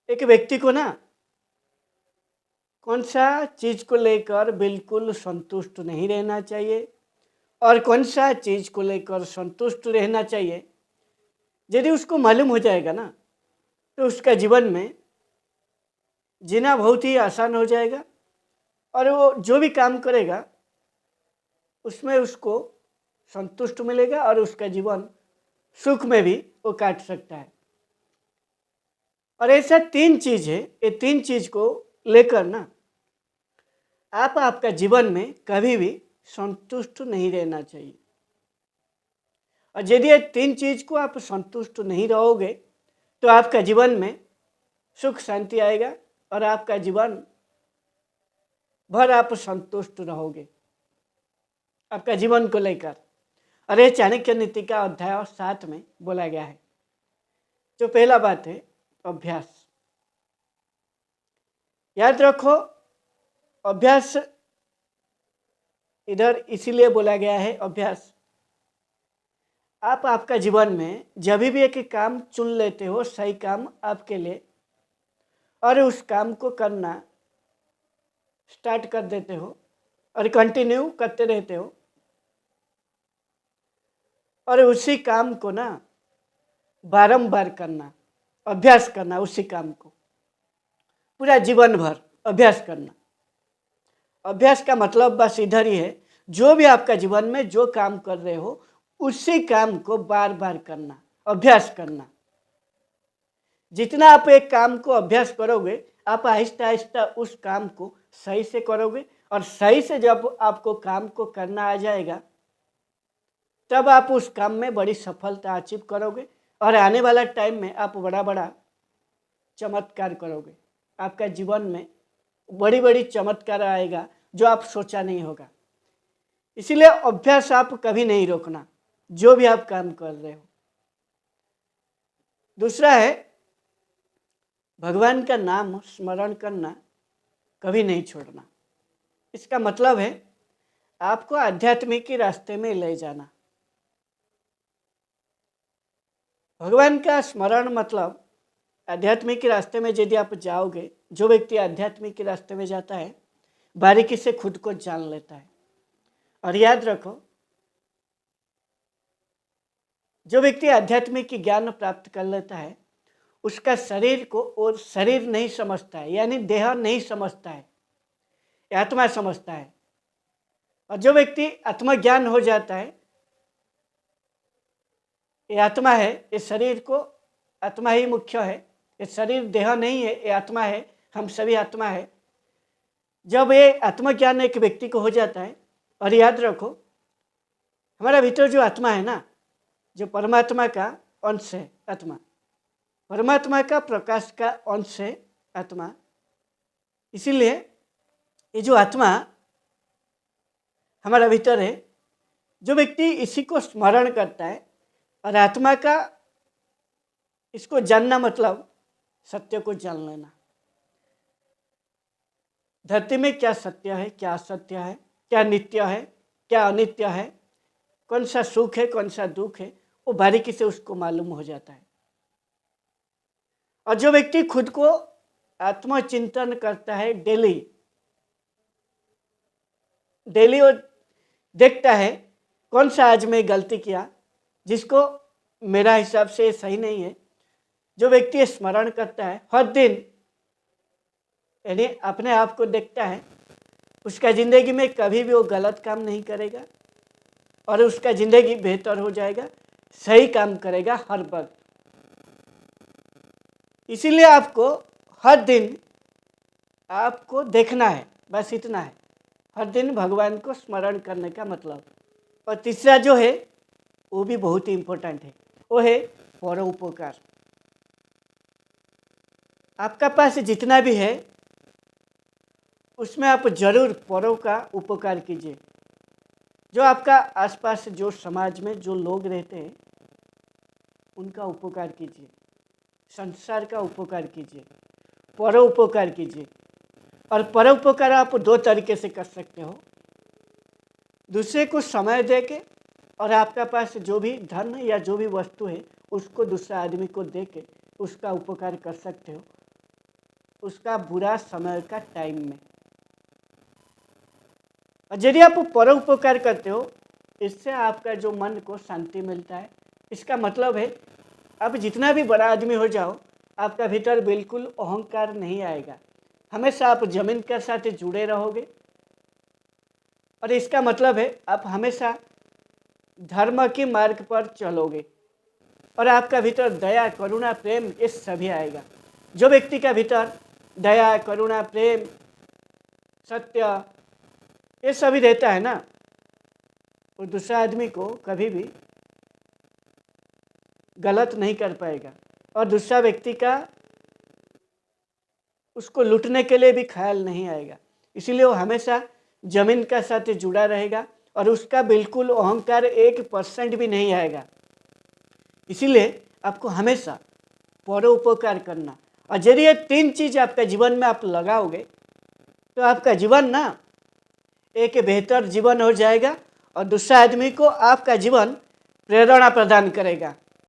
एक व्यक्ति को ना कौन सा चीज़ को लेकर बिल्कुल संतुष्ट नहीं रहना चाहिए और कौन सा चीज़ को लेकर संतुष्ट रहना चाहिए, यदि उसको मालूम हो जाएगा ना, तो उसका जीवन में जीना बहुत ही आसान हो जाएगा और वो जो भी काम करेगा उसमें उसको संतुष्ट मिलेगा और उसका जीवन सुख में भी वो काट सकता है। और ऐसा तीन चीज़ है, ये तीन चीज़ को लेकर ना आप आपका जीवन में कभी भी संतुष्ट नहीं रहना चाहिए। और यदि ये तीन चीज़ को आप संतुष्ट नहीं रहोगे तो आपका जीवन में सुख शांति आएगा और आपका जीवन भर आप संतुष्ट रहोगे आपका जीवन को लेकर। और ये चाणक्य नीति का अध्याय 7 में बोला गया है। जो पहला बात है अभ्यास। याद रखो, अभ्यास इधर इसीलिए बोला गया है अभ्यास। आप आपका जीवन में जब भी एक काम चुन लेते हो, सही काम आपके लिए, और उस काम को करना स्टार्ट कर देते हो और कंटिन्यू करते रहते हो और उसी काम को ना बारंबार करना, अभ्यास करना, उसी काम को पूरा जीवन भर अभ्यास करना। अभ्यास का मतलब बस इधर ही है, जो भी आपका जीवन में जो काम कर रहे हो उसी काम को बार बार करना, अभ्यास करना। जितना आप एक काम को अभ्यास करोगे, आप आहिस्ता आहिस्ता उस काम को सही से करोगे और सही से जब आपको काम को करना आ जाएगा तब आप उस काम में बड़ी सफलता अचीव करोगे और आने वाला टाइम में आप बड़ा बड़ा चमत्कार करोगे। आपका जीवन में बड़ी बड़ी चमत्कार आएगा जो आप सोचा नहीं होगा। इसीलिए अभ्यास आप कभी नहीं रोकना, जो भी आप काम कर रहे हो। दूसरा है भगवान का नाम स्मरण करना कभी नहीं छोड़ना। इसका मतलब है आपको आध्यात्मिक के रास्ते में ले जाना। भगवान का स्मरण मतलब आध्यात्मिक के रास्ते में यदि आप जाओगे, जो व्यक्ति आध्यात्मिक के रास्ते में जाता है बारीकी से खुद को जान लेता है। और याद रखो, जो व्यक्ति आध्यात्मिक ज्ञान प्राप्त कर लेता है उसका शरीर को और शरीर नहीं समझता है, यानी देह नहीं समझता है, आत्मा समझता है। और जो व्यक्ति आत्मज्ञान हो जाता है, ये आत्मा है, ये शरीर को आत्मा ही मुख्य है, ये शरीर देह नहीं है, ये आत्मा है, हम सभी आत्मा है। जब ये आत्मज्ञान एक व्यक्ति को हो जाता है, और याद रखो हमारा भीतर जो आत्मा है ना, जो परमात्मा का अंश है आत्मा, परमात्मा का प्रकाश का अंश है आत्मा। इसीलिए ये जो आत्मा हमारा भीतर है, जो व्यक्ति इसी को स्मरण करता है और आत्मा का इसको जानना मतलब सत्य को जान लेना। धरती में क्या सत्य है, क्या असत्य है, क्या नित्य है, क्या अनित्य है, कौन सा सुख है, कौन सा दुख है, वो बारीकी से उसको मालूम हो जाता है। और जो व्यक्ति खुद को आत्मचिंतन करता है डेली डेली, वो देखता है कौन सा आज मैं गलती किया जिसको मेरा हिसाब से सही नहीं है। जो व्यक्ति स्मरण करता है हर दिन, यानी अपने आप को देखता है, उसका ज़िंदगी में कभी भी वो गलत काम नहीं करेगा और उसका ज़िंदगी बेहतर हो जाएगा, सही काम करेगा हर वक्त। इसीलिए आपको हर दिन आपको देखना है, बस इतना है, हर दिन भगवान को स्मरण करने का मतलब। और तीसरा जो है वो भी बहुत ही इम्पोर्टेंट है, वो है परोपकार। आपका पास जितना भी है उसमें आप जरूर परों का उपकार कीजिए। जो आपका आसपास जो समाज में जो लोग रहते हैं उनका उपकार कीजिए, संसार का उपकार कीजिए, परोपकार कीजिए। और परोपकार आप दो तरीके से कर सकते हो, दूसरे को समय दे के, और आपका पास जो भी धन या जो भी वस्तु है उसको दूसरा आदमी को दे के उसका उपकार कर सकते हो। उसका बुरा समय का टाइम में। और यदि आप परोपकार करते हो, इससे आपका जो मन को शांति मिलता है। इसका मतलब है आप जितना भी बड़ा आदमी हो जाओ, आपका भीतर बिल्कुल अहंकार नहीं आएगा। हमेशा आप जमीन के साथ जुड़े रहोगे। और इसका मतलब है आप हमेशा धर्म के मार्ग पर चलोगे और आपका भीतर दया, करुणा, प्रेम ये सभी आएगा। जो व्यक्ति का भीतर दया, करुणा, प्रेम, सत्य ये सभी रहता है ना, वो दूसरा आदमी को कभी भी गलत नहीं कर पाएगा और दूसरा व्यक्ति का उसको लूटने के लिए भी ख्याल नहीं आएगा। इसीलिए वो हमेशा जमीन का साथ जुड़ा रहेगा और उसका बिल्कुल अहंकार 1% भी नहीं आएगा। इसीलिए आपको हमेशा परोपकार करना, और यदि ये 3 चीज़ आपका जीवन में आप लगाओगे तो आपका जीवन ना एक बेहतर जीवन हो जाएगा और दूसरा आदमी को आपका जीवन प्रेरणा प्रदान करेगा।